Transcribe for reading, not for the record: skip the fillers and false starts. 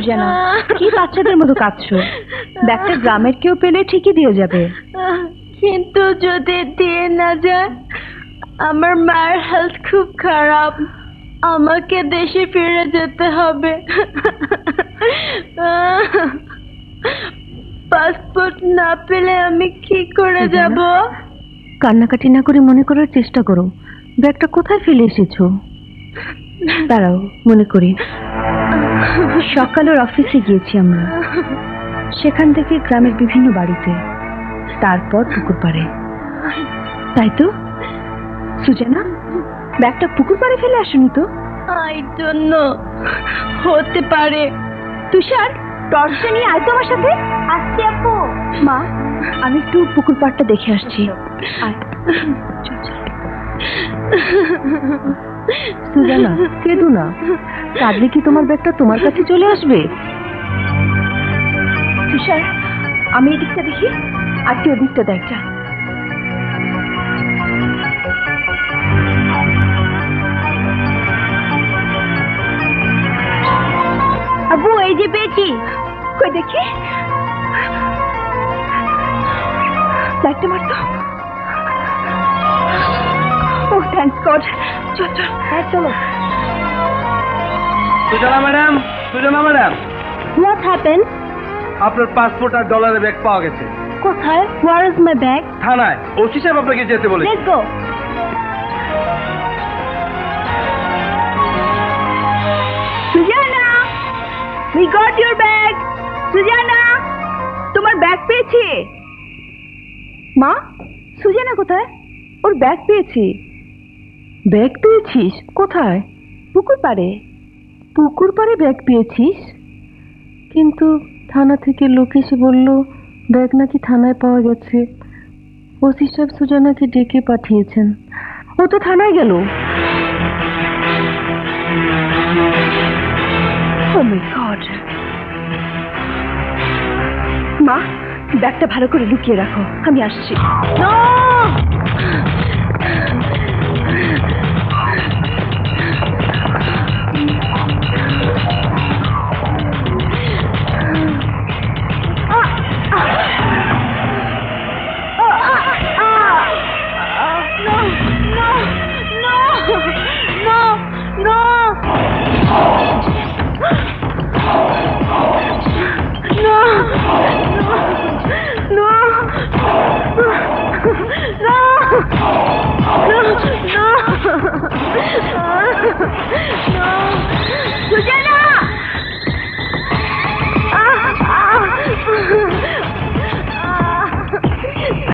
সুজানা, কি বাচ্চাদের মতো কাঁদছো? ব্যাগটা গ্রামের কেউ পেলে ঠিকই দিয়ে যাবে। কিন্তু যদি দিয়ে না যায়, আমার মায়ের হেলথ খুব খারাপ, আমাকে দেশে ফিরে যেতে হবে। পাসপোর্ট না পেলে আমি কি করে যাব? কান্নাকাটি না করে মনে করার চেষ্টা করো, ব্যাগটা কোথায় ফেলে এসেছো। দাঁড়াও, মনে করি। সকালের অফিসে গিয়েছি আমরা, সেখান থেকে গ্রামের বিভিন্ন বাড়িতে, তারপর পুকুর পাড়ে। তাই তো সুজানা, ব্যাগটা পুকুর পাড়ে ফেলে আসনি তো? আই ডোন্ট নো, হতে পারে। তুষার, টর্চটা নিয়ে আয় তো আমার সাথে। আসছি আপু। মা, আমি একটু পুকুর পাড়টা দেখে আসছি। আয়। সুজানা, কেঁদো না, কাঁদলে কি তোমার ব্যাগটা তোমার কাছে চলে আসবে? তুষার, আমি এদিকটা দেখি, আর তুই ওদিকটা দেখ। যা। আপু, এই যে পেয়েছি। কই দেখি, লাইটটা মারতো। Oh thanks god. চল চল। হ্যাঁ চলো। Suzanna madam, Suzanna madam, what happen? আপনার পাসপোর্ট আর ডলারের ব্যাগ পাওয়া গেছে। কোথায়? Where is my bag? থানায় ওসি সাহেব আপনাকে যেতে বলেছে। Let's go. Suzanna, we got your bag. Suzanna, তোমার ব্যাগ পেয়েছি। মা, সুজানা কোথায়? ওর ব্যাগ পেয়েছি। ব্যাগ পেয়েছিস কোথায়? পুকুর পাড়ে। পুকুর পাড়ে ব্যাগ পেয়েছিস? কিন্তু থানা থেকে লোক এসে বলল ব্যাগ নাকি থানায় পাওয়া গেছে। ওসি সাহেব সুজানাকে ডেকে পাঠিয়েছেন। ও তো থানায় গেল। Oh my God! মা, ব্যাগটা ভালো করে লুকিয়ে রাখো, আমি আসছি। No!